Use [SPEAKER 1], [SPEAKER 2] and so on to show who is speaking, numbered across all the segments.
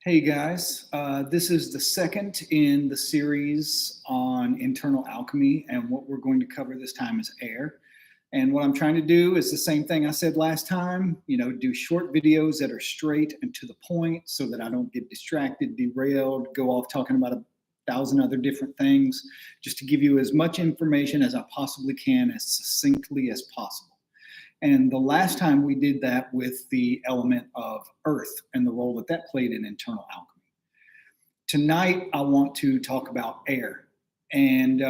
[SPEAKER 1] Hey guys, this is the second in the series on internal alchemy, and what we're going to cover this time is air. And what I'm trying to do is the same thing I said last time, do short videos that are straight and to the point so that I don't get distracted, derailed, go off talking about 1,000 other different things, just to give you as much information as I possibly can as succinctly as possible. And the last time we did that with the element of earth and the role that that played in internal alchemy. Tonight, I want to talk about air. And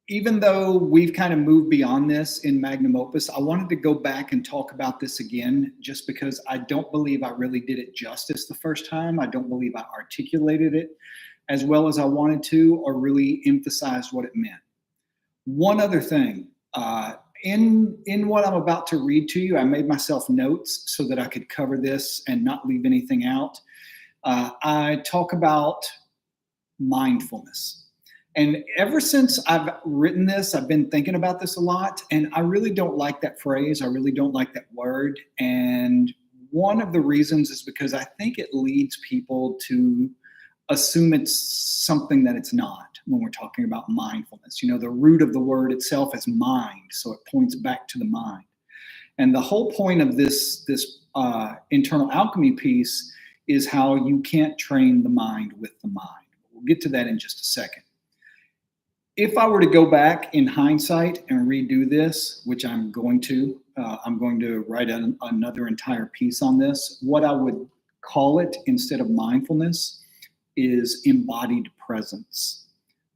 [SPEAKER 1] even though we've kind of moved beyond this in Magnum Opus, I wanted to go back and talk about this again, just because I don't believe I really did it justice the first time. I don't believe I articulated it as well as I wanted to, or really emphasized what it meant. One other thing. In what I'm about to read to you, I made myself notes so that I could cover this and not leave anything out. I talk about mindfulness. And ever since I've written this, I've been thinking about this a lot, and I really don't like that phrase. I really don't like that word. And one of the reasons is because I think it leads people to assume it's something that it's not when we're talking about mindfulness. The root of the word itself is mind, so it points back to the mind. And the whole point of this internal alchemy piece is how you can't train the mind with the mind. We'll get to that in just a second. If I were to go back in hindsight and redo this, which I'm going to write another entire piece on this. What I would call it instead of mindfulness is embodied presence.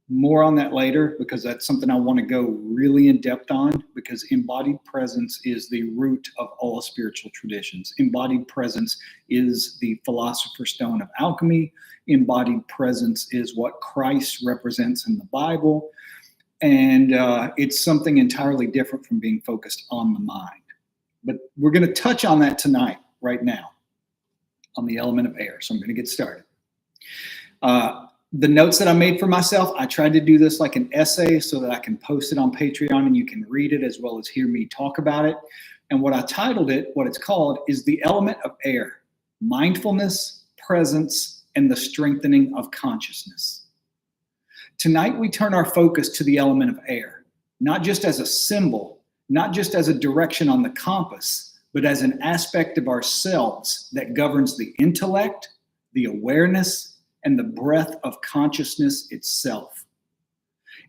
[SPEAKER 1] More on that later, because that's something I want to go really in depth on, because embodied presence is the root of all spiritual traditions. Embodied presence is the philosopher's stone of alchemy. Embodied presence is what Christ represents in the Bible. And it's something entirely different from being focused on the mind. But we're going to touch on that tonight, right now, on the element of air. So I'm going to get started. The notes that I made for myself, I tried to do this like an essay so that I can post it on Patreon and you can read it as well as hear me talk about it. And what I titled it, what it's called, is the element of air: mindfulness, presence, and the strengthening of consciousness. Tonight, we turn our focus to the element of air, not just as a symbol, not just as a direction on the compass, but as an aspect of ourselves that governs the intellect, the awareness, and the breath of consciousness itself.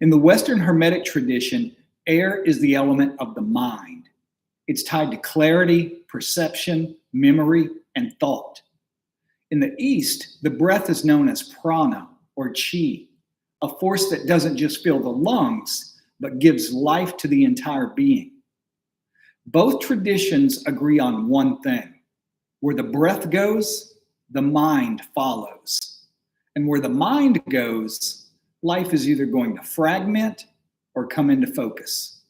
[SPEAKER 1] In the Western Hermetic tradition, air is the element of the mind. It's tied to clarity, perception, memory, and thought. In the East, the breath is known as prana, or chi, a force that doesn't just fill the lungs, but gives life to the entire being. Both traditions agree on one thing: where the breath goes, the mind follows. And where the mind goes, life is either going to fragment or come into focus.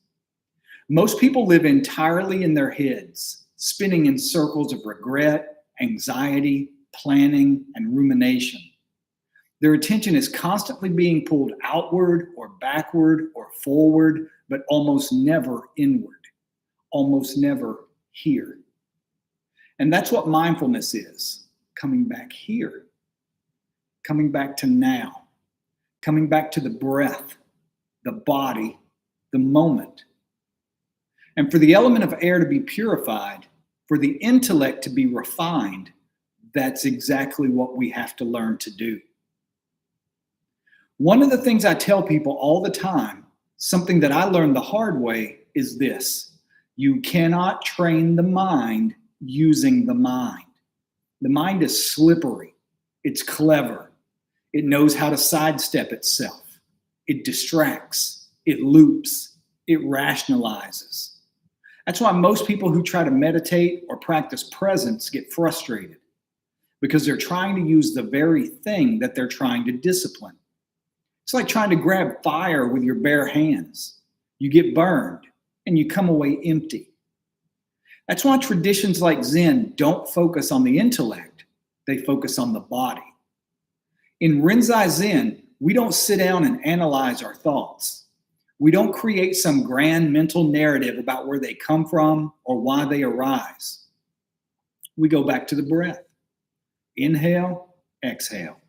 [SPEAKER 1] Most people live entirely in their heads, spinning in circles of regret, anxiety, planning, and rumination. Their attention is constantly being pulled outward or backward or forward, but almost never inward, almost never here. And that's what mindfulness is: coming back here. Coming back to now, coming back to the breath, the body, the moment. And for the element of air to be purified, for the intellect to be refined, that's exactly what we have to learn to do. One of the things I tell people all the time, something that I learned the hard way, is this: you cannot train the mind using the mind. The mind is slippery. It's clever. It knows how to sidestep itself. It distracts. It loops. It rationalizes. That's why most people who try to meditate or practice presence get frustrated, because they're trying to use the very thing that they're trying to discipline. It's like trying to grab fire with your bare hands. You get burned and you come away empty. That's why traditions like Zen don't focus on the intellect. They focus on the body. In Rinzai Zen, we don't sit down and analyze our thoughts. We don't create some grand mental narrative about where they come from or why they arise. We go back to the breath. Inhale, exhale.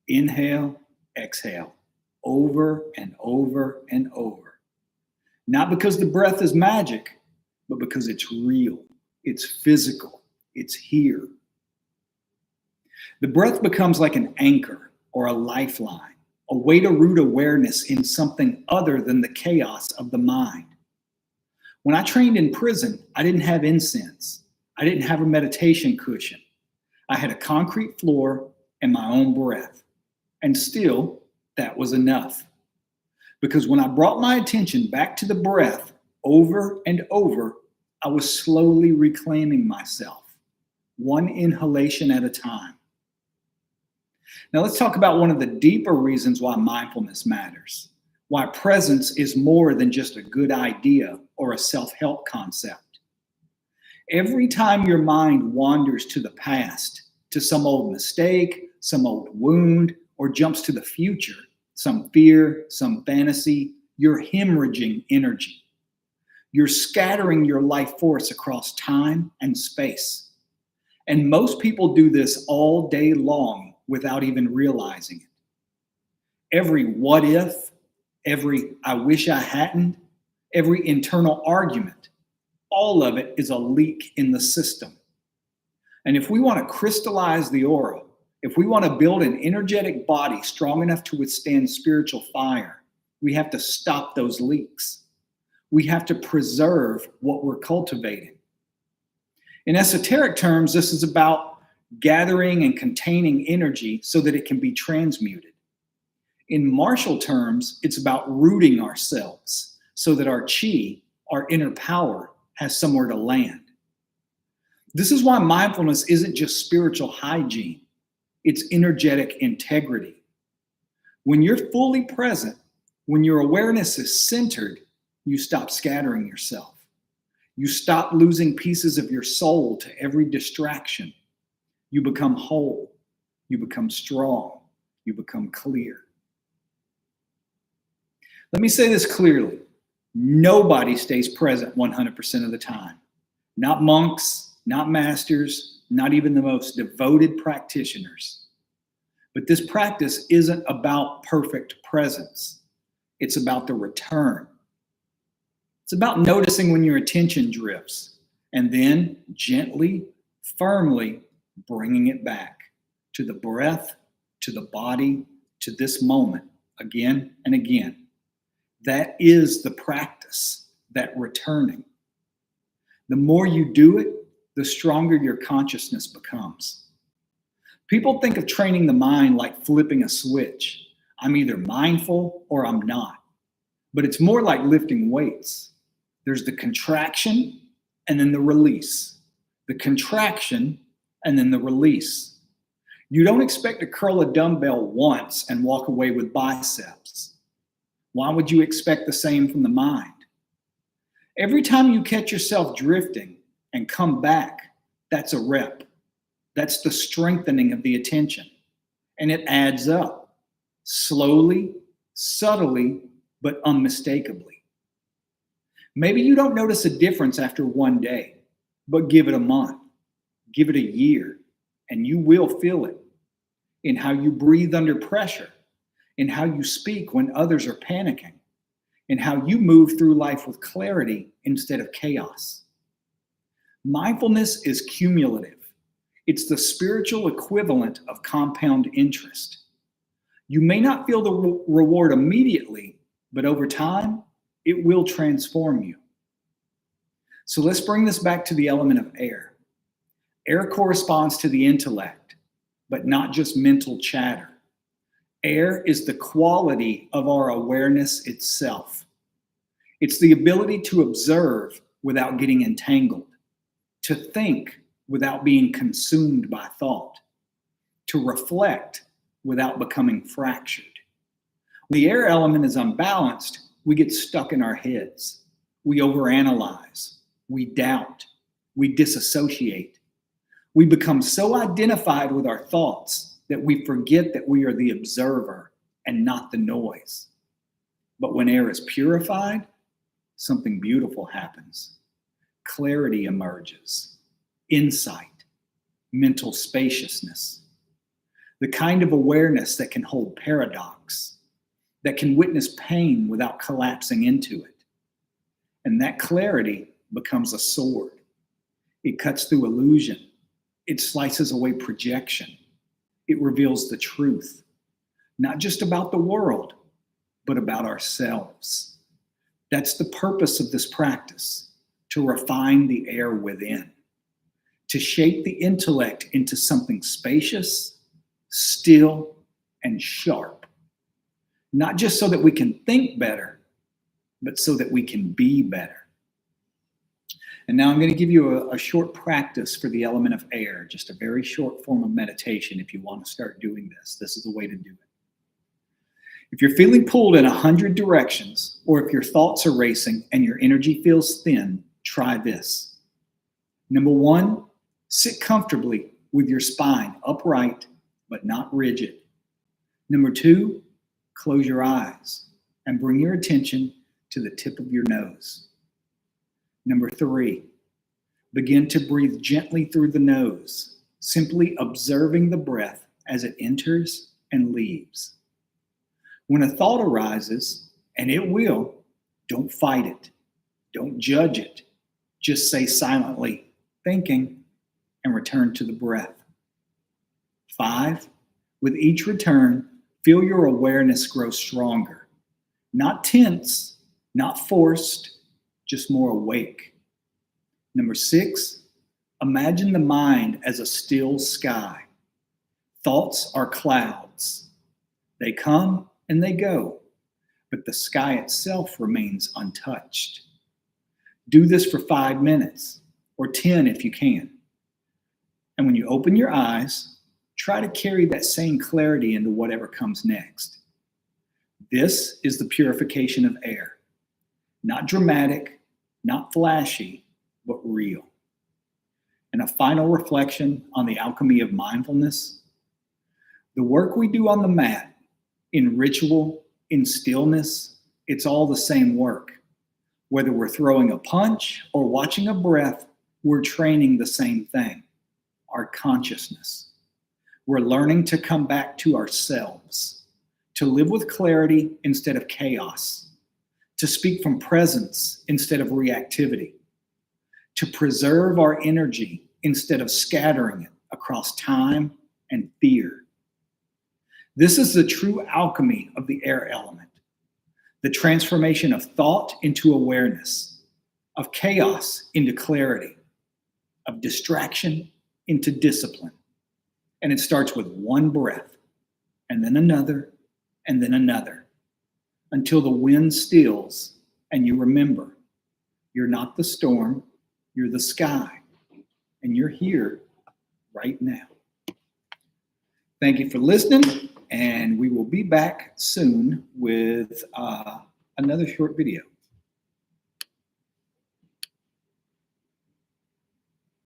[SPEAKER 1] Inhale, exhale. Over and over and over. Not because the breath is magic, but because it's real, it's physical, it's here. The breath becomes like an anchor or a lifeline, a way to root awareness in something other than the chaos of the mind. When I trained in prison, I didn't have incense. I didn't have a meditation cushion. I had a concrete floor and my own breath. And still, that was enough. Because when I brought my attention back to the breath over and over, I was slowly reclaiming myself, one inhalation at a time. Now let's talk about one of the deeper reasons why mindfulness matters, why presence is more than just a good idea or a self-help concept. Every time your mind wanders to the past, to some old mistake, some old wound, or jumps to the future, some fear, some fantasy, you're hemorrhaging energy. You're scattering your life force across time and space. And most people do this all day long without even realizing it. Every what if, every I wish I hadn't, every internal argument, all of it is a leak in the system. And if we want to crystallize the aura, if we want to build an energetic body strong enough to withstand spiritual fire, we have to stop those leaks. We have to preserve what we're cultivating. In esoteric terms, this is about gathering and containing energy so that it can be transmuted. In martial terms, it's about rooting ourselves so that our chi, our inner power, has somewhere to land. This is why mindfulness isn't just spiritual hygiene. It's energetic integrity. When you're fully present, when your awareness is centered, you stop scattering yourself. You stop losing pieces of your soul to every distraction. You become whole. You become strong. You become clear. Let me say this clearly. Nobody stays present 100% of the time. Not monks, not masters, not even the most devoted practitioners. But this practice isn't about perfect presence. It's about the return. It's about noticing when your attention drifts and then gently, firmly bringing it back to the breath, to the body, to this moment again and again. That is the practice, that returning. The more you do it, the stronger your consciousness becomes. People think of training the mind like flipping a switch. I'm either mindful or I'm not. But it's more like lifting weights. There's the contraction and then the release. The contraction and then the release. You don't expect to curl a dumbbell once and walk away with biceps. Why would you expect the same from the mind? Every time you catch yourself drifting and come back, that's a rep. That's the strengthening of the attention. And it adds up, slowly, subtly, but unmistakably. Maybe you don't notice a difference after one day, but give it a month, give it a year, and you will feel it in how you breathe under pressure, in how you speak when others are panicking, in how you move through life with clarity instead of chaos. Mindfulness is cumulative. It's the spiritual equivalent of compound interest. You may not feel the reward immediately, but over time, it will transform you. So let's bring this back to the element of air. Air corresponds to the intellect, but not just mental chatter. Air is the quality of our awareness itself. It's the ability to observe without getting entangled, to think without being consumed by thought, to reflect without becoming fractured. When the air element is unbalanced, we get stuck in our heads. We overanalyze, we doubt, we disassociate. We become so identified with our thoughts that we forget that we are the observer and not the noise. But when air is purified, something beautiful happens. Clarity emerges, insight, mental spaciousness, the kind of awareness that can hold paradox, that can witness pain without collapsing into it. And that clarity becomes a sword. It cuts through illusion. It slices away projection. It reveals the truth, not just about the world, but about ourselves. That's the purpose of this practice, to refine the air within, to shape the intellect into something spacious, still, and sharp. Not just so that we can think better, but so that we can be better. And now I'm going to give you a short practice for the element of air, just a very short form of meditation if you want to start doing this. This is the way to do it. If you're feeling pulled in 100 directions, or if your thoughts are racing and your energy feels thin, try this. Number one, sit comfortably with your spine upright, but not rigid. Number two, close your eyes and bring your attention to the tip of your nose. Number three, begin to breathe gently through the nose, simply observing the breath as it enters and leaves. When a thought arises, and it will, don't fight it. Don't judge it. Just say silently, thinking, and return to the breath. 5, with each return, feel your awareness grow stronger. Not tense, not forced, just more awake. Number 6, imagine the mind as a still sky. Thoughts are clouds. They come and they go, but the sky itself remains untouched. Do this for 5 minutes, or 10 if you can. And when you open your eyes, try to carry that same clarity into whatever comes next. This is the purification of air. Not dramatic, not flashy, but real. And a final reflection on the alchemy of mindfulness. The work we do on the mat, in ritual, in stillness, it's all the same work. Whether we're throwing a punch or watching a breath, we're training the same thing, our consciousness. We're learning to come back to ourselves, to live with clarity instead of chaos, to speak from presence instead of reactivity, to preserve our energy instead of scattering it across time and fear. This is the true alchemy of the air element, the transformation of thought into awareness, of chaos into clarity, of distraction into discipline. And it starts with one breath, and then another, and then another, until the wind stills and you remember, you're not the storm, you're the sky, and you're here right now. Thank you for listening, and we will be back soon with another short video.